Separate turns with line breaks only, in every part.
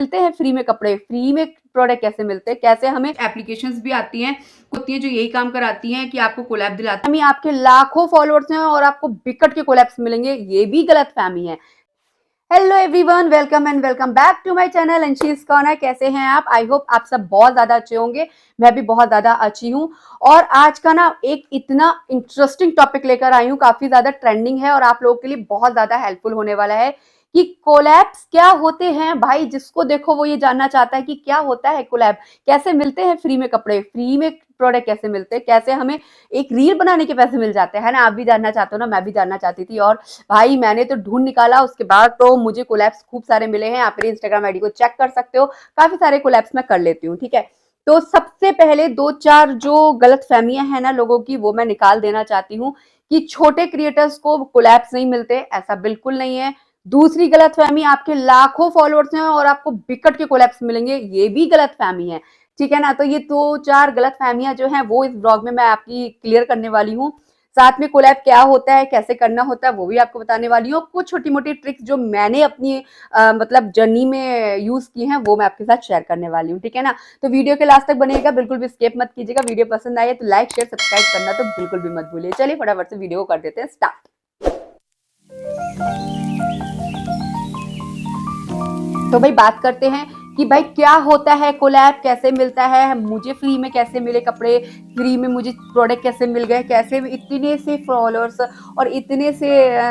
मिलते हैं फ्री में कपड़े, फ्री में प्रोडक्ट कैसे मिलते हैं, कैसे हमें एप्लीकेशंस भी आती हैं होती हैं जो यही काम कराती हैं कि आपको कोलैब दिलाती हैं। आपके लाखों फॉलोअर्स हैं और आपको बिकट के कोलैब्स मिलेंगे, ये भी गलत फहमी है। Hello everyone, welcome and welcome back to my channel Anshi's corner. कैसे हैं आप? आई होप आप सब बहुत ज्यादा अच्छे होंगे। मैं भी बहुत ज्यादा अच्छी हूँ। और आज का ना एक इतना इंटरेस्टिंग टॉपिक लेकर आई हूँ, काफी ज्यादा ट्रेंडिंग है और आप लोगों के लिए बहुत ज्यादा हेल्पफुल होने वाला है कि कोलैब्स क्या होते हैं। भाई जिसको देखो वो ये जानना चाहता है कि क्या होता है कोलैब, कैसे मिलते हैं फ्री में कपड़े, फ्री में प्रोडक्ट कैसे मिलते हैं, कैसे हमें एक रील बनाने के पैसे मिल जाते हैं ना। आप भी जानना चाहते हो ना, मैं भी जानना चाहती थी। और भाई मैंने तो ढूंढ निकाला, उसके बाद तो मुझे कोलैब्स खूब सारे मिले हैं। आप मेरी इंस्टाग्राम आईडी को चेक कर सकते हो, काफी सारे कोलैब्स मैं कर लेती हूँ। ठीक है, तो सबसे पहले दो चार जो गलत फहमियां हैं ना लोगों की, वो मैं निकाल देना चाहती हूँ कि छोटे क्रिएटर्स को कोलैब्स नहीं मिलते, ऐसा बिल्कुल नहीं है। दूसरी गलत फहमी, आपके लाखों फॉलोअर्स हैं और आपको बिकट के कोलैब्स मिलेंगे, ये भी गलत फहमी है। ठीक है ना, तो ये दो चार गलत फहमियां जो हैं वो इस ब्लॉग में मैं आपकी क्लियर करने वाली हूँ। साथ में कोलैब क्या होता है, कैसे करना होता है, वो भी आपको बताने वाली हूँ। कुछ छोटी मोटी ट्रिक्स जो मैंने अपनी मतलब जर्नी में यूज की हैं, वो मैं आपके साथ शेयर करने वाली हूँ। ठीक है ना, तो वीडियो के लास्ट तक बनेगा, बिल्कुल भी स्किप मत कीजिएगा। वीडियो पसंद आए तो लाइक शेयर सब्सक्राइब करना तो बिल्कुल भी मत भूलिए। चलिए फटाफट से वीडियो को कर देते हैं स्टार्ट। तो भाई बात करते हैं कि भाई क्या होता है कोलैब, कैसे मिलता है, मुझे फ्री में कैसे मिले कपड़े, फ्री में मुझे प्रोडक्ट कैसे मिल गए, कैसे इतने से फॉलोअर्स और इतने से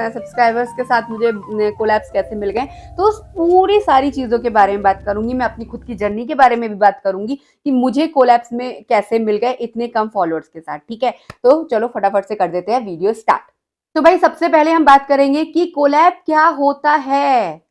सब्सक्राइबर्स के साथ मुझे कोलैब्स कैसे मिल गए। तो उस पूरी सारी चीज़ों के बारे में बात करूंगी मैं, अपनी खुद की जर्नी के बारे में भी बात करूंगी कि मुझे कोलैब्स में कैसे मिल गए इतने कम फॉलोअर्स के साथ। ठीक है, तो चलो फटाफट से कर देते हैं वीडियो स्टार्ट। तो भाई सबसे पहले हम बात करेंगे कि कोलैब क्या होता है।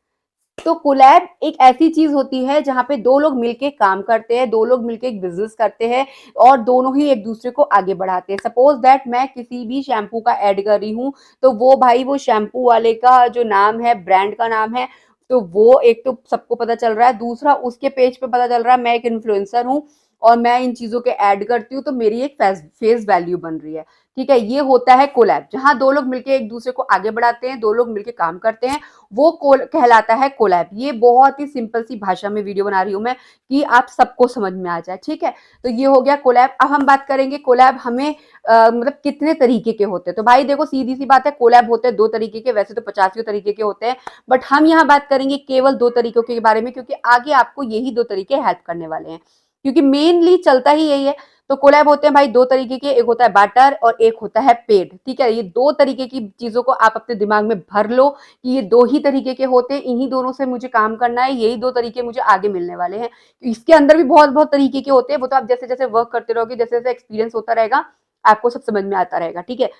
तो कोलैब एक ऐसी चीज होती है जहां पे दो लोग मिलके काम करते हैं, दो लोग मिलके एक बिजनेस करते हैं और दोनों ही एक दूसरे को आगे बढ़ाते हैं। सपोज दैट मैं किसी भी शैम्पू का ऐड कर रही हूँ, तो वो भाई वो शैम्पू वाले का जो नाम है, ब्रांड का नाम है, तो वो एक तो सबको पता चल रहा है, दूसरा उसके पेज पे पता चल रहा है मैं एक इन्फ्लुएंसर हूँ और मैं इन चीजों के ऐड करती हूँ, तो मेरी एक फेस वैल्यू बन रही है। ठीक है, ये होता है कोलैब, जहां दो लोग मिलके एक दूसरे को आगे बढ़ाते हैं, दो लोग मिलके काम करते हैं, वो कहलाता है कोलैब। ये बहुत ही सिंपल सी भाषा में वीडियो बना रही हूं मैं कि आप सबको समझ में आ जाए। ठीक है, तो ये हो गया कोलैब। अब हम बात करेंगे कोलैब हमें मतलब कितने तरीके के होते हैं। तो भाई देखो सीधी सी बात है, कोलैब होते हैं दो तरीके के, वैसे तो 50 तरीके के होते हैं, बट हम यहाँ बात करेंगे केवल दो तरीकों के बारे में, क्योंकि आगे आपको यही दो तरीके हेल्प करने वाले हैं, क्योंकि मेनली चलता ही यही है। तो कोलैब होते हैं भाई दो तरीके के, एक होता है बार्टर और एक होता है पेड। ठीक है, ये दो तरीके की चीजों को आप अपने दिमाग में भर लो कि ये दो ही तरीके के होते हैं, इन्हीं दोनों से मुझे काम करना है, यही दो तरीके मुझे आगे मिलने वाले हैं। इसके अंदर भी बहुत बहुत तरीके के होते हैं, वो तो आप जैसे जैसे वर्क करते रहोगे, जैसे जैसे एक्सपीरियंस होता रहेगा, आपको सब समझ में आता रहेगा। ठीक है,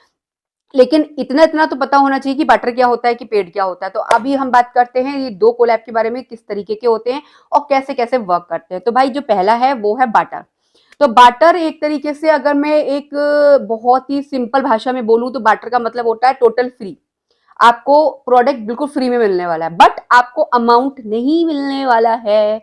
लेकिन इतना इतना तो पता होना चाहिए कि बटर क्या होता है, कि पेड क्या होता है। तो अभी हम बात करते हैं ये दो कोलैब के बारे में, किस तरीके के होते हैं और कैसे कैसे वर्क करते हैं। तो भाई जो पहला है वो है बाटर। तो बाटर एक तरीके से अगर मैं एक बहुत ही सिंपल भाषा में बोलूं तो बाटर का मतलब होता है टोटल फ्री। आपको प्रोडक्ट बिल्कुल फ्री में मिलने वाला है, बट आपको अमाउंट नहीं मिलने वाला है।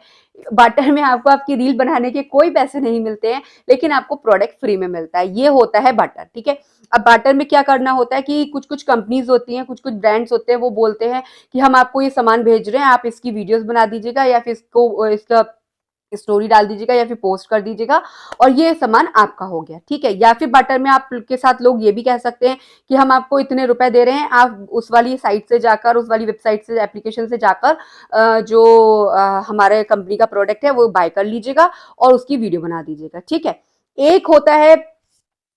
बाटर में आपको आपकी रील बनाने के कोई पैसे नहीं मिलते हैं, लेकिन आपको प्रोडक्ट फ्री में मिलता है, ये होता है बाटर। ठीक है, अब बाटर में क्या करना होता है कि कुछ कुछ कंपनीज होती हैं, कुछ कुछ ब्रांड्स होते हैं, वो बोलते हैं कि हम आपको ये सामान भेज रहे हैं, आप इसकी वीडियोस बना दीजिएगा या फिर इसका स्टोरी डाल दीजिएगा या फिर पोस्ट कर दीजिएगा और ये सामान आपका हो गया। ठीक है, या फिर बाटर में आप के साथ लोग ये भी कह सकते हैं कि हम आपको इतने रुपए दे रहे हैं, आप उस वाली साइट से जाकर, उस वाली वेबसाइट से, एप्लीकेशन से जाकर जो हमारे कंपनी का प्रोडक्ट है वो बाय कर लीजिएगा और उसकी वीडियो बना दीजिएगा। ठीक है, एक होता है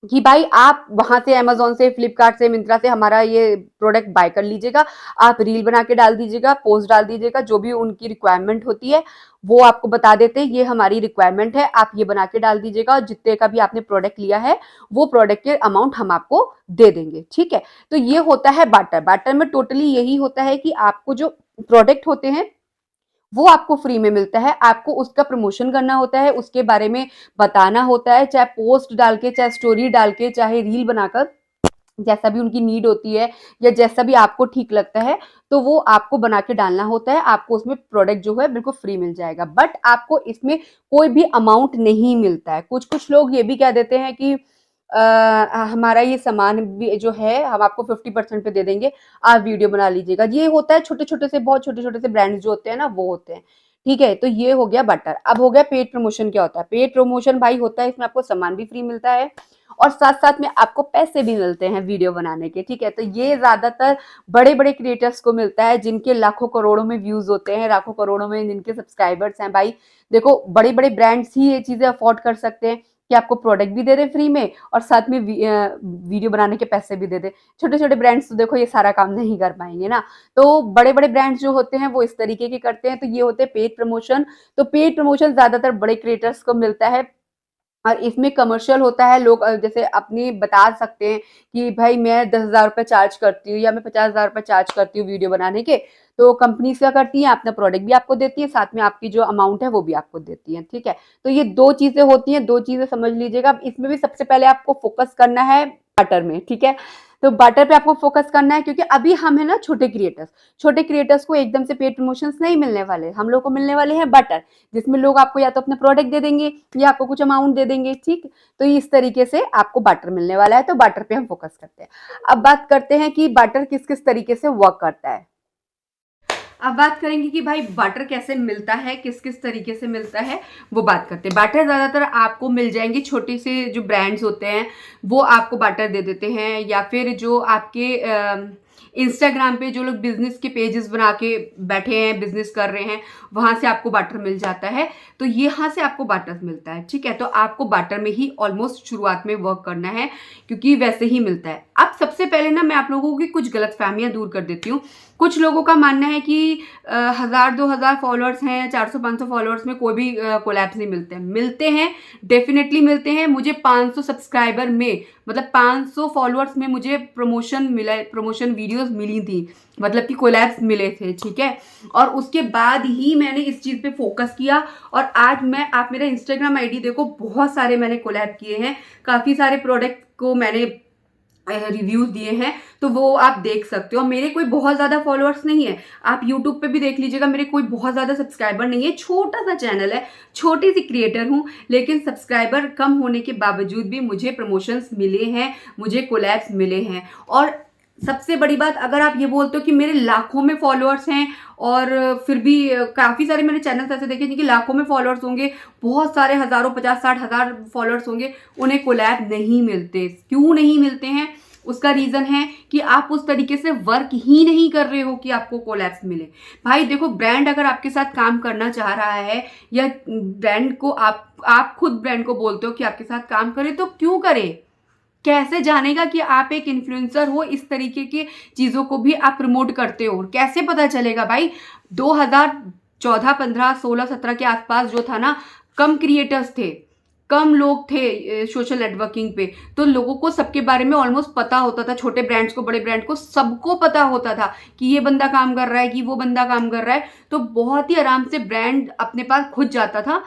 कि भाई आप वहां से अमेजोन से, फ्लिपकार्ट से, मिंत्रा से हमारा ये प्रोडक्ट बाय कर लीजिएगा, आप रील बना के डाल दीजिएगा, पोस्ट डाल दीजिएगा, जो भी उनकी रिक्वायरमेंट होती है वो आपको बता देते हैं, ये हमारी रिक्वायरमेंट है, आप ये बना के डाल दीजिएगा और जितने का भी आपने प्रोडक्ट लिया है वो प्रोडक्ट के अमाउंट हम आपको दे देंगे। ठीक है, तो ये होता है बाटर। बाटर में टोटली यही होता है कि आपको जो प्रोडक्ट होते हैं वो आपको फ्री में मिलता है, आपको उसका प्रमोशन करना होता है, उसके बारे में बताना होता है, चाहे पोस्ट डाल के, चाहे स्टोरी डाल के, चाहे रील बनाकर, जैसा भी उनकी नीड होती है या जैसा भी आपको ठीक लगता है, तो वो आपको बना के डालना होता है। आपको उसमें प्रोडक्ट जो है बिल्कुल फ्री मिल जाएगा, बट आपको इसमें कोई भी अमाउंट नहीं मिलता है। कुछ कुछ लोग ये भी कह देते हैं कि हमारा ये सामान भी जो है हम आपको 50% पे दे देंगे, आप वीडियो बना लीजिएगा। ये होता है छोटे छोटे से, बहुत छोटे छोटे से ब्रांड्स जो होते हैं ना, वो होते हैं। ठीक है, तो ये हो गया बटर। अब हो गया पेड प्रमोशन। क्या होता है पेड प्रमोशन? भाई होता है इसमें आपको सामान भी फ्री मिलता है और साथ साथ में आपको पैसे भी मिलते हैं वीडियो बनाने के। ठीक है, तो ये ज्यादातर बड़े बड़े क्रिएटर्स को मिलता है जिनके लाखों करोड़ों में व्यूज होते हैं, लाखों करोड़ों में जिनके सब्सक्राइबर्स हैं। भाई देखो, बड़े बड़े ब्रांड्स ही ये चीजें अफोर्ड कर सकते हैं कि आपको प्रोडक्ट भी दे दे फ्री में और साथ में वीडियो बनाने के पैसे भी दे दे। छोटे छोटे ब्रांड्स तो देखो ये सारा काम नहीं कर पाएंगे ना। तो बड़े बड़े ब्रांड्स जो होते हैं वो इस तरीके के करते हैं। तो ये होते हैं पेड प्रमोशन। तो पेड प्रमोशन ज्यादातर बड़े क्रिएटर्स को मिलता है और इसमें कमर्शियल होता है। लोग जैसे अपने बता सकते हैं कि भाई मैं 10,000 रुपये चार्ज करती हूँ या मैं 50,000 रुपये चार्ज करती हूँ वीडियो बनाने के। तो कंपनीज क्या करती है, अपना प्रोडक्ट भी आपको देती है, साथ में आपकी जो अमाउंट है वो भी आपको देती है। ठीक है, तो ये दो चीजें होती हैं, दो चीजें समझ लीजिएगा। अब इसमें भी सबसे पहले आपको फोकस करना है बटर में। ठीक है, तो बटर पे आपको फोकस करना है क्योंकि अभी हम है ना छोटे क्रिएटर्स को एकदम से पेड प्रमोशंस नहीं मिलने वाले, हम लोग को मिलने वाले हैं बटर, जिसमें लोग आपको या तो अपना प्रोडक्ट दे देंगे या आपको कुछ अमाउंट दे देंगे। ठीक, तो इस तरीके से आपको बटर मिलने वाला है, तो बटर पे हम फोकस करते हैं। अब बात करते हैं कि बटर किस किस तरीके से वर्क करता है। अब बात करेंगे कि भाई बटर कैसे मिलता है, किस किस तरीके से मिलता है, वो बात करते हैं। बटर ज्यादातर आपको मिल जाएंगे, छोटे से जो ब्रांड्स होते हैं वो आपको बटर दे देते हैं, या फिर जो आपके इंस्टाग्राम पे जो लोग बिजनेस के पेजेस बना के बैठे हैं, बिजनेस कर रहे हैं, वहां से आपको बटर मिल जाता है। तो यहाँ से आपको बटर मिलता है। ठीक है, तो आपको बटर में ही ऑलमोस्ट शुरुआत में वर्क करना है क्योंकि वैसे ही मिलता है। अब सबसे पहले ना मैं आप लोगों की कुछ गलतफहमियां दूर कर देती हूँ। कुछ लोगों का मानना है कि 1,000-2,000 फॉलोअर्स हैं, 400-500 फॉलोअर्स में कोई भी कोलैब्स नहीं मिलते हैं। मिलते हैं, डेफिनेटली मिलते हैं। मुझे 500 सब्सक्राइबर में, मतलब 500 फॉलोअर्स में मुझे प्रमोशन मिला, प्रमोशन वीडियोस मिली थी, मतलब कि कोलैब्स मिले थे। ठीक है, और उसके बाद ही मैंने इस चीज पे फोकस किया और आज मैं, आप मेरा इंस्टाग्राम आईडी देखो, बहुत सारे मैंने कोलैब किए हैं, काफी सारे प्रोडक्ट को मैंने रिव्यूज दिए हैं, तो वो आप देख सकते हो। मेरे कोई बहुत ज्यादा फॉलोअर्स नहीं है, आप यूट्यूब पे भी देख लीजिएगा, मेरे कोई बहुत ज्यादा सब्सक्राइबर नहीं है, छोटा सा चैनल है, छोटी सी क्रिएटर हूं, लेकिन सब्सक्राइबर कम होने के बावजूद भी मुझे प्रमोशंस मिले हैं, मुझे कोलैब्स मिले हैं। और सबसे बड़ी बात, अगर आप ये बोलते हो कि मेरे लाखों में फॉलोअर्स हैं और फिर भी काफी सारे मैंने चैनल्स ऐसे देखे जिनके लाखों में फॉलोअर्स होंगे, बहुत सारे हजारों 50-60 हजार फॉलोअर्स होंगे, उन्हें कोलैब नहीं मिलते। क्यों नहीं मिलते हैं? उसका रीजन है कि आप उस तरीके से वर्क ही नहीं कर रहे हो कि आपको कोलैब्स मिले। भाई देखो, ब्रांड अगर आपके साथ काम करना चाह रहा है या ब्रांड को आप खुद ब्रांड को बोलते हो कि आपके साथ काम करे, तो क्यों करे? कैसे जानेगा कि आप एक इन्फ्लुएंसर हो, इस तरीके की चीजों को भी आप प्रमोट करते हो? कैसे पता चलेगा भाई? 2014, 15, 16, 17 के आसपास जो था ना, कम क्रिएटर्स थे, कम लोग थे सोशल नेटवर्किंग पे, तो लोगों को सबके बारे में ऑलमोस्ट पता होता था। छोटे ब्रांड्स को, बड़े ब्रांड को, सबको पता होता था कि ये बंदा काम कर रहा है, कि वो बंदा काम कर रहा है, तो बहुत ही आराम से ब्रांड अपने पास खुद जाता था।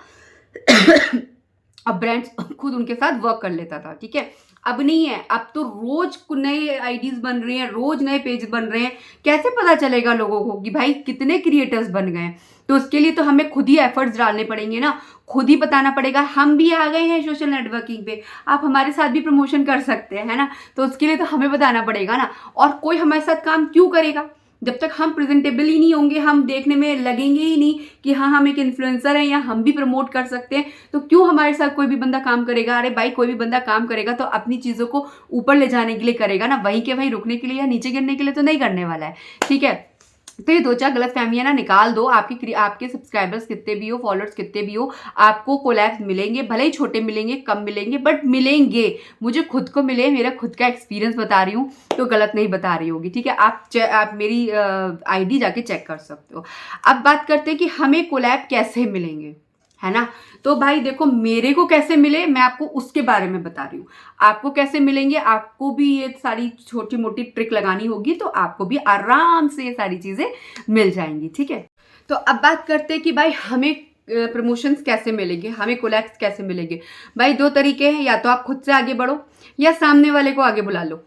अब ब्रांड्स खुद उनके साथ वर्क कर लेता था। ठीक है, अब नहीं है, अब तो रोज नए आईडीज बन रहे हैं, रोज नए पेज बन रहे हैं। कैसे पता चलेगा लोगों को कि भाई कितने क्रिएटर्स बन गए? तो उसके लिए तो हमें खुद ही एफर्ट्स डालने पड़ेंगे ना, खुद ही बताना पड़ेगा हम भी आ गए हैं सोशल नेटवर्किंग पे, आप हमारे साथ भी प्रमोशन कर सकते हैं, है ना। तो उसके लिए तो हमें बताना पड़ेगा ना। और कोई हमारे साथ काम क्यों करेगा? जब तक हम प्रेजेंटेबल ही नहीं होंगे, हम देखने में लगेंगे ही नहीं कि हाँ हम एक इन्फ्लुएंसर हैं या हम भी प्रमोट कर सकते हैं, तो क्यों हमारे साथ कोई भी बंदा काम करेगा? अरे भाई, कोई भी बंदा काम करेगा तो अपनी चीजों को ऊपर ले जाने के लिए करेगा ना, वहीं के वहीं रुकने के लिए या नीचे गिरने के लिए तो नहीं करने वाला है। ठीक है, तो ये दो चार गलत फहमियां ना निकाल दो। आपके सब्सक्राइबर्स कितने भी हो, फॉलोअर्स कितने भी हो, आपको कोलैब्स मिलेंगे, भले ही छोटे मिलेंगे, कम मिलेंगे, बट मिलेंगे। मुझे खुद को मिले, मेरा खुद का एक्सपीरियंस बता रही हूँ, तो गलत नहीं बता रही होगी। ठीक है, आप मेरी आईडी जाके चेक कर सकते हो। अब बात करते हैं कि हमें कोलैब कैसे मिलेंगे, है ना। तो भाई देखो, मेरे को कैसे मिले मैं आपको उसके बारे में बता रही हूँ। आपको कैसे मिलेंगे, आपको भी ये सारी छोटी मोटी ट्रिक लगानी होगी, तो आपको भी आराम से ये सारी चीजें मिल जाएंगी। ठीक है, तो अब बात करते हैं कि भाई हमें प्रमोशंस कैसे मिलेंगे, हमें कोलैब्स कैसे मिलेंगे। भाई दो तरीके हैं, या तो आप खुद से आगे बढ़ो या सामने वाले को आगे बुला लो।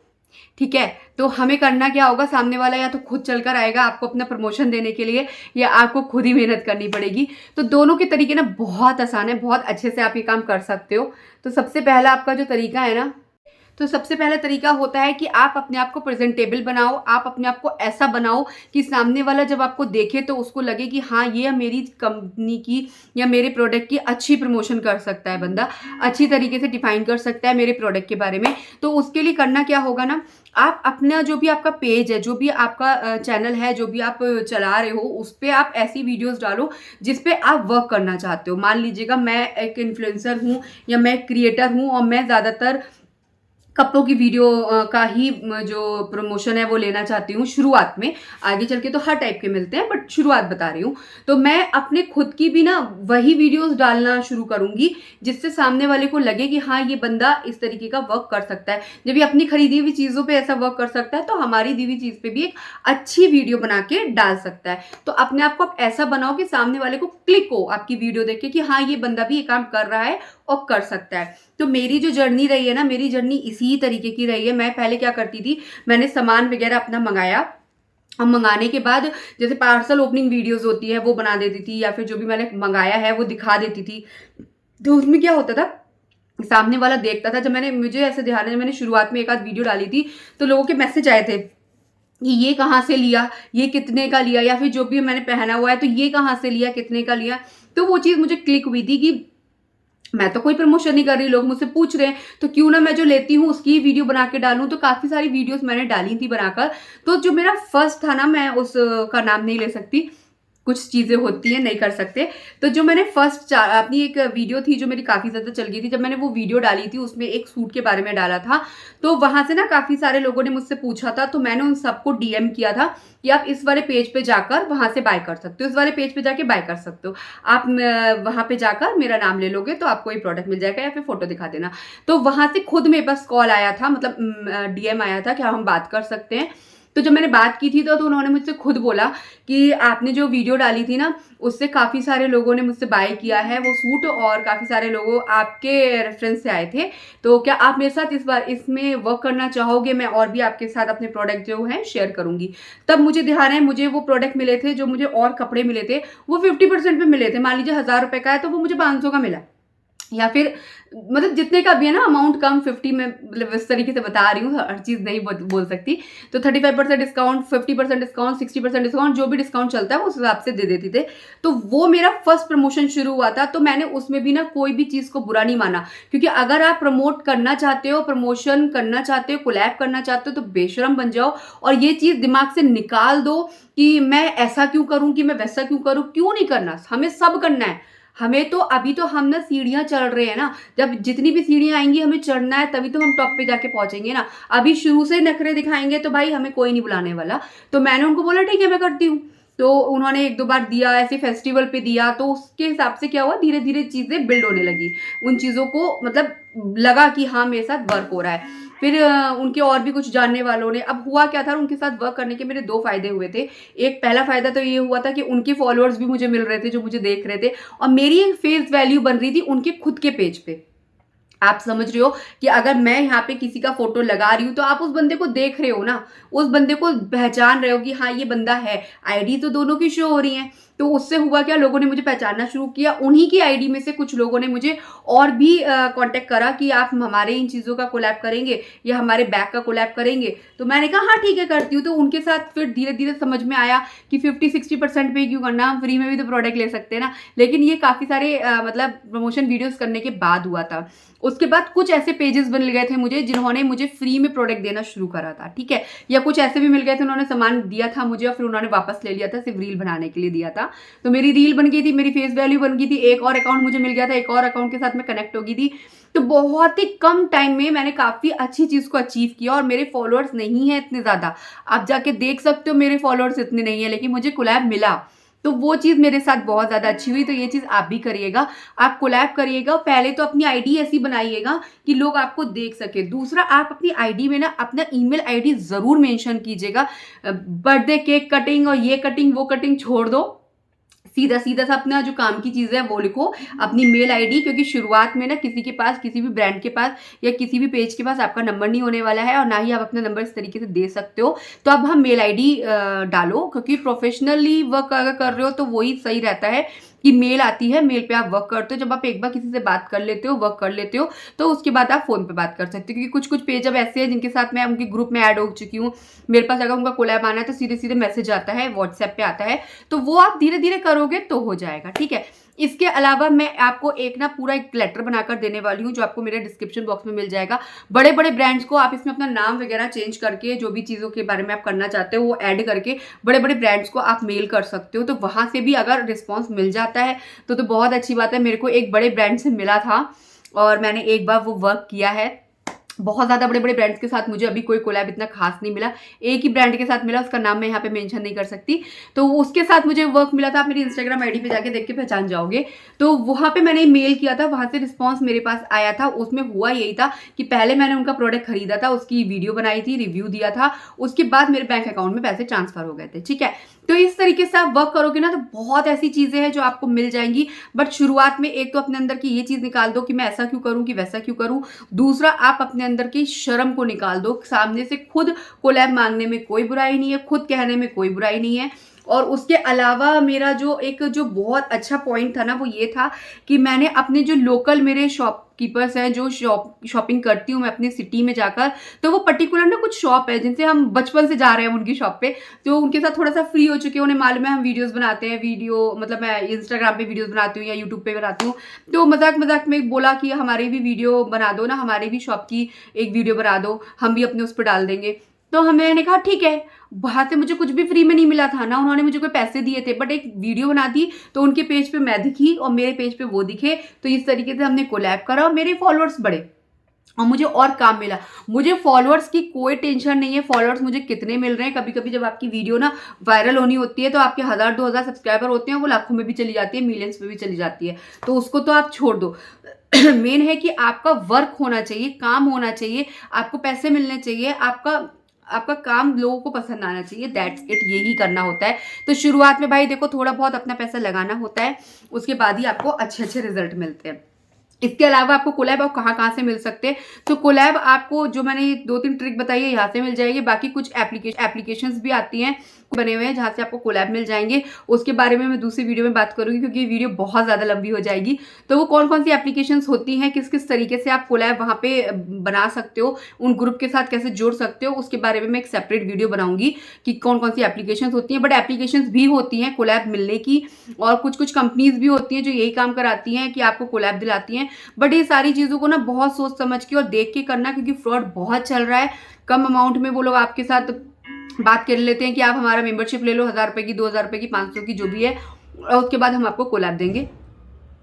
ठीक है, तो हमें करना क्या होगा, सामने वाला या तो खुद चलकर आएगा आपको अपना प्रमोशन देने के लिए, या आपको खुद ही मेहनत करनी पड़ेगी। तो दोनों के तरीके ना बहुत आसान है, बहुत अच्छे से आप ये काम कर सकते हो। तो सबसे पहला आपका जो तरीका है ना, तो सबसे पहला तरीका होता है कि आप अपने आप को प्रेजेंटेबल बनाओ, आप अपने आप को ऐसा बनाओ कि सामने वाला जब आपको देखे तो उसको लगे कि हाँ, ये मेरी कंपनी की या मेरे प्रोडक्ट की अच्छी प्रमोशन कर सकता है बंदा, अच्छी तरीके से डिफाइन कर सकता है मेरे प्रोडक्ट के बारे में। तो उसके लिए करना क्या होगा ना, आप अपना जो भी आपका पेज है, जो भी आपका चैनल है, जो भी आप चला रहे हो, उस पे आप ऐसी वीडियोस डालो जिस पे आप वर्क करना चाहते हो। मान लीजिएगा मैं एक इन्फ्लुएंसर हूँ या मैं क्रिएटर हूँ और मैं ज़्यादातर कपड़ों की वीडियो का ही जो प्रमोशन है वो लेना चाहती हूँ शुरुआत में। आगे चल के तो हर टाइप के मिलते हैं, बट शुरुआत बता रही हूँ। तो मैं अपने खुद की भी ना वही वीडियोस डालना शुरू करूंगी जिससे सामने वाले को लगे कि हाँ, ये बंदा इस तरीके का वर्क कर सकता है। जब ये अपनी खरीदी हुई चीज़ों पे ऐसा वर्क कर सकता है तो हमारी दी हुई चीज़ पे भी एक अच्छी वीडियो बना के डाल सकता है। तो अपने आप को आप ऐसा बनाओ कि सामने वाले को क्लिक हो आपकी वीडियो देख के कि हाँ, ये बंदा भी ये काम कर रहा है और कर सकता है। तो मेरी जो जर्नी रही है ना, मेरी जर्नी इसी तरीके की रही है। मैं पहले क्या करती थी, मैंने सामान वगैरह अपना मंगाया, अब मंगाने के बाद जैसे पार्सल ओपनिंग वीडियोस होती है वो बना देती थी, या फिर जो भी मैंने मंगाया है वो दिखा देती थी। तो उसमें क्या होता था, सामने वाला देखता था। जब मैंने, मुझे ऐसे ध्यान है, मैंने शुरुआत में एक आध वीडियो डाली थी तो लोगों के मैसेज आए थे कि ये कहाँ से लिया, ये कितने का लिया, या फिर जो भी मैंने पहना हुआ है तो ये कहाँ से लिया, कितने का लिया। तो वो चीज़ मुझे क्लिक हुई थी कि मैं तो कोई प्रमोशन नहीं कर रही, लोग मुझसे पूछ रहे हैं तो क्यों ना मैं जो लेती हूँ उसकी वीडियो बना के डालूं। तो काफ़ी सारी वीडियोस मैंने डाली थी बनाकर। तो जो मेरा फर्स्ट था ना, मैं उस का नाम नहीं ले सकती, कुछ चीज़ें होती हैं नहीं कर सकते। तो जो मैंने फर्स्ट अपनी एक वीडियो थी जो मेरी काफ़ी ज़्यादा चल गई थी, जब मैंने वो वीडियो डाली थी उसमें एक सूट के बारे में डाला था। तो वहाँ से ना काफ़ी सारे लोगों ने मुझसे पूछा था, तो मैंने उन सबको डीएम किया था कि आप इस वाले पेज पे जाकर वहाँ से बाय कर सकते हो, इस वाले पेज पे जाके बाय कर सकते हो। आप वहाँ पे जाकर मेरा नाम ले लोगे तो आपको ये प्रोडक्ट मिल जाएगा, या फिर फोटो दिखा देना। तो वहाँ से खुद मेरे पास कॉल आया था, मतलब डीएम आया था कि हम बात कर सकते हैं। तो जब मैंने बात की थी तो उन्होंने मुझसे खुद बोला कि आपने जो वीडियो डाली थी ना, उससे काफ़ी सारे लोगों ने मुझसे बाय किया है वो सूट, और काफ़ी सारे लोगों आपके रेफरेंस से आए थे। तो क्या आप मेरे साथ इस बार इसमें वर्क करना चाहोगे? मैं और भी आपके साथ अपने प्रोडक्ट जो है शेयर करूंगी। तब मुझे ध्यान है, मुझे वो प्रोडक्ट मिले थे, जो मुझे और कपड़े मिले थे वो 50% पे मिले थे। मान लीजिए 1000 रुपये का है तो वो मुझे 500 का मिला, या फिर मतलब जितने का भी है ना अमाउंट कम, 50 में, मतलब इस तरीके से बता रही हूँ, हर चीज़ नहीं बोल सकती। तो 35% डिस्काउंट, 50% डिस्काउंट, 60% डिस्काउंट, जो भी डिस्काउंट चलता है उस हिसाब से दे देती थे। तो वो मेरा फर्स्ट प्रमोशन शुरू हुआ था। तो मैंने उसमें भी ना कोई भी चीज़ को बुरा नहीं माना, क्योंकि अगर आप प्रमोट करना चाहते हो, प्रमोशन करना चाहते हो, कोलैब करना चाहते हो, तो बेशरम बन जाओ और ये चीज़ दिमाग से निकाल दो कि मैं ऐसा क्यों करूँ, कि मैं वैसा क्यों करूँ। क्यों नहीं करना, हमें सब करना है। हमें तो अभी तो हम ना सीढ़ियां चढ़ रहे हैं ना, जब जितनी भी सीढ़ियां आएंगी हमें चढ़ना है, तभी तो हम टॉप पे जाके पहुंचेंगे ना। अभी शुरू से नखरे दिखाएंगे तो भाई हमें कोई नहीं बुलाने वाला। तो मैंने उनको बोला ठीक है मैं करती हूँ। तो उन्होंने एक दो बार दिया, ऐसे फेस्टिवल पे दिया, तो उसके हिसाब से क्या हुआ, धीरे धीरे चीज़ें बिल्ड होने लगी। उन चीज़ों को मतलब लगा कि हाँ मेरे साथ वर्क हो रहा है। फिर उनके और भी कुछ जानने वालों ने, अब हुआ क्या था, उनके साथ वर्क करने के मेरे दो फायदे हुए थे। एक पहला फायदा तो ये हुआ था कि उनके फॉलोअर्स भी मुझे मिल रहे थे जो मुझे देख रहे थे, और मेरी एक फेस वैल्यू बन रही थी उनके खुद के पेज पे। आप समझ रहे हो कि अगर मैं यहाँ पे किसी का फोटो लगा रही हूँ तो आप उस बंदे को देख रहे हो ना, उस बंदे को पहचान रहे हो कि हाँ ये बंदा है। आईडी तो दोनों की शो हो रही है। तो उससे हुआ क्या, लोगों ने मुझे पहचानना शुरू किया। उन्हीं की आईडी में से कुछ लोगों ने मुझे और भी कांटेक्ट करा कि आप हमारे इन चीज़ों का कोलैब करेंगे या हमारे बैग का कोलैब करेंगे। तो मैंने कहा हाँ ठीक है करती हूँ। तो उनके साथ फिर धीरे धीरे समझ में आया कि 50-60% पे क्यों करना, हम फ्री में भी तो प्रोडक्ट ले सकते हैं ना। लेकिन ये काफ़ी सारे मतलब प्रमोशन वीडियोज़ करने के बाद हुआ था। उसके बाद कुछ ऐसे पेजेस बन गए थे मुझे जिन्होंने मुझे फ्री में प्रोडक्ट देना शुरू करा था, ठीक है। या कुछ ऐसे भी मिल गए थे, उन्होंने सामान दिया था मुझे और फिर उन्होंने वापस ले लिया था, सिर्फ रील बनाने के लिए दिया था। तो मेरी रील बन गई थी, मेरी फेस वैल्यू बन गई थी, एक और अकाउंट मुझे मिल गया था, एक और अकाउंट के साथ मैं कनेक्ट हो गई थी। तो बहुत ही कम टाइम में मैंने काफ़ी अच्छी चीज़ को अचीव किया। और मेरे फॉलोअर्स नहीं है इतने ज़्यादा, आप जाके देख सकते हो मेरे फॉलोअर्स इतने नहीं है, लेकिन मुझे कोलैब मिला। तो वो चीज़ मेरे साथ बहुत ज़्यादा अच्छी हुई। तो ये चीज़ आप भी करिएगा, आप कोलैब करिएगा। पहले तो अपनी आईडी ऐसी बनाइएगा कि लोग आपको देख सके। दूसरा, आप अपनी आईडी में ना अपना ईमेल आईडी ज़रूर मेंशन कीजिएगा। बर्थडे केक कटिंग और ये कटिंग वो कटिंग छोड़ दो, सीधा सीधा सा अपना जो काम की चीज़ है वो लिखो, अपनी मेल आईडी। क्योंकि शुरुआत में ना किसी के पास, किसी भी ब्रांड के पास या किसी भी पेज के पास आपका नंबर नहीं होने वाला है, और ना ही आप अपना नंबर इस तरीके से दे सकते हो। तो अब हम मेल आईडी डालो, क्योंकि प्रोफेशनली वर्क अगर कर रहे हो तो वही सही रहता है कि मेल आती है, मेल पे आप वर्क करते हो। जब आप एक बार किसी से बात कर लेते हो, वर्क कर लेते हो, तो उसके बाद आप फोन पे बात कर सकते हो। क्योंकि कुछ कुछ पेज अब ऐसे हैं जिनके साथ मैं उनके ग्रुप में ऐड हो चुकी हूँ, मेरे पास अगर उनका कोलैब आना है तो सीधे सीधे मैसेज आता है, व्हाट्सएप पे आता है, तो वो आप धीरे धीरे करोगे तो हो जाएगा, ठीक है। इसके अलावा मैं आपको एक ना पूरा एक लेटर बनाकर देने वाली हूँ, जो आपको मेरे डिस्क्रिप्शन बॉक्स में मिल जाएगा। बड़े बड़े ब्रांड्स को आप इसमें अपना नाम वगैरह चेंज करके, जो भी चीज़ों के बारे में आप करना चाहते हो वो ऐड करके बड़े बड़े ब्रांड्स को आप मेल कर सकते हो। तो वहां से भी अगर रिस्पॉन्स मिल जाता है तो बहुत अच्छी बात है। मेरे को एक बड़े ब्रांड से मिला था और मैंने एक बार वो वर्क किया है। बहुत ज़्यादा बड़े बड़े ब्रांड्स के साथ मुझे अभी कोई कोलैब इतना खास नहीं मिला, एक ही ब्रांड के साथ मिला, उसका नाम मैं यहाँ पे मेंशन नहीं कर सकती। तो उसके साथ मुझे वर्क मिला था, आप मेरी इंस्टाग्राम आईडी पे जाके देख के पहचान जाओगे। तो वहाँ पे मैंने मेल किया था, वहाँ से रिस्पॉन्स मेरे पास आया था। उसमें हुआ यही था कि पहले मैंने उनका प्रोडक्ट खरीदा था, उसकी वीडियो बनाई थी, रिव्यू दिया था, उसके बाद मेरे बैंक अकाउंट में पैसे ट्रांसफर हो गए थे, ठीक है। तो इस तरीके से आप वर्क करोगे ना तो बहुत ऐसी चीजें हैं जो आपको मिल जाएंगी। बट शुरुआत में एक तो अपने अंदर की ये चीज निकाल दो कि मैं ऐसा क्यों करूं, कि वैसा क्यों करूं। दूसरा, आप अपने अंदर की शर्म को निकाल दो। सामने से खुद कोलैब मांगने में कोई बुराई नहीं है, खुद कहने में कोई बुराई नहीं है। और उसके अलावा मेरा जो बहुत अच्छा पॉइंट था ना, वो ये था कि मैंने अपने जो लोकल मेरे शॉपकीपर्स हैं, जो शॉपिंग करती हूँ मैं अपनी सिटी में जाकर, तो वो पर्टिकुलर ना कुछ शॉप है जिनसे हम बचपन से जा रहे हैं उनकी शॉप पे, तो उनके साथ थोड़ा सा फ्री हो चुके हैं। उन्हें मालूम है हम वीडियोस बनाते हैं, मतलब मैं इंस्टाग्राम पे वीडियोस बनाती हूँ या यूट्यूब पे बनाती हूँ। तो मजाक मजाक में बोला कि हमारी भी वीडियो बना दो ना, हमारी भी शॉप की एक वीडियो बना दो, हम भी अपने उस पर डाल देंगे। तो मैंने कहा ठीक है। वहां से मुझे कुछ भी फ्री में नहीं मिला था ना, उन्होंने मुझे कोई पैसे दिए थे, बट एक वीडियो बना दी तो उनके पेज पे मैं दिखी और मेरे पेज पे वो दिखे। तो इस तरीके से हमने कोलैब करा और मेरे फॉलोअर्स बढ़े और मुझे और काम मिला। मुझे फॉलोअर्स की कोई टेंशन नहीं है, फॉलोअर्स मुझे कितने मिल रहे हैं। कभी कभी जब आपकी वीडियो ना वायरल होनी होती है तो आपके 1000-2000 सब्सक्राइबर होते हैं, वो लाखों में भी चली जाती है, मिलियंस में भी चली जाती है, तो उसको तो आप छोड़ दो। मेन है कि आपका वर्क होना चाहिए, काम होना चाहिए, आपको पैसे मिलने चाहिए, आपका काम लोगों को पसंद आना चाहिए, दैट्स इट, यही करना होता है। तो शुरुआत में भाई देखो थोड़ा बहुत अपना पैसा लगाना होता है, उसके बाद ही आपको अच्छे अच्छे रिजल्ट मिलते हैं। इसके अलावा आपको कोलैब आप कहाँ से मिल सकते हैं, तो कोलैब आपको जो मैंने 2-3 ट्रिक बताई है यहाँ से मिल जाएगी। बाकी कुछ एप्लीकेशंस भी आती हैं बने हुए हैं जहाँ से आपको कोलैब मिल जाएंगे, उसके बारे में मैं दूसरी वीडियो में बात करूंगी क्योंकि ये वीडियो बहुत ज़्यादा लंबी हो जाएगी। तो वो कौन कौन सी एप्लीकेशंस होती हैं, किस किस तरीके से आप कोलैब वहाँ पे बना सकते हो, उन ग्रुप के साथ कैसे जोड़ सकते हो, उसके बारे में मैं एक सेपरेट वीडियो बनाऊंगी कि कौन कौन सी एप्लीकेशंस होती हैं। बट एप्लीकेशंस भी होती हैं कोलैब मिलने की, और कुछ कुछ कंपनीज भी होती हैं जो यही काम कराती हैं कि आपको कोलैब दिलाती हैं। बट ये सारी चीज़ों को ना बहुत सोच समझ के और देख के करना, क्योंकि फ्रॉड बहुत चल रहा है। कम अमाउंट में वो लोग आपके साथ बात कर लेते हैं कि आप हमारा मेंबरशिप ले लो, 1000 रुपए की, 2000 रुपए की, 500 की, जो भी है, और उसके बाद हम आपको कोलैब देंगे,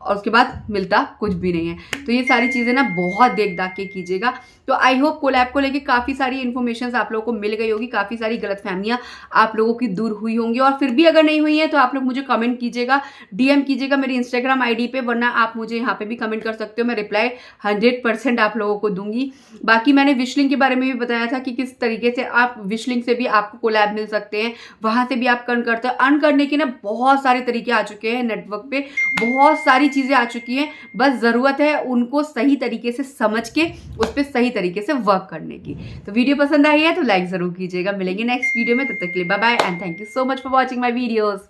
और उसके बाद मिलता कुछ भी नहीं है। तो ये सारी चीज़ें ना बहुत देख दाख के कीजिएगा। तो आई होप कोलैब को लेके काफ़ी सारी इन्फॉर्मेशन आप लोगों को मिल गई होगी, काफ़ी सारी गलतफहमियां आप लोगों की दूर हुई होंगी, और फिर भी अगर नहीं हुई है तो आप लोग मुझे कमेंट कीजिएगा, डीएम कीजिएगा मेरी इंस्टाग्राम आईडी पे, वरना आप मुझे यहाँ पे भी कमेंट कर सकते हो, मैं रिप्लाई 100% आप लोगों को दूंगी। बाकी मैंने विशलिंक के बारे में भी बताया था कि किस तरीके से आप विशलिंक से भी आपको कोलैब मिल सकते हैं, वहां से भी आप अर्न करते हैं। अर्न करने के ना बहुत सारे तरीके आ चुके हैं नेटवर्क पे, बहुत सारी चीजें आ चुकी हैं, बस जरूरत है उनको सही तरीके से समझ के उस पर सही तरीके से वर्क करने की। तो वीडियो पसंद आई है तो लाइक जरूर कीजिएगा। मिलेंगे नेक्स्ट वीडियो में, तब तक के लिए bye bye and thank you so much for watching my videos.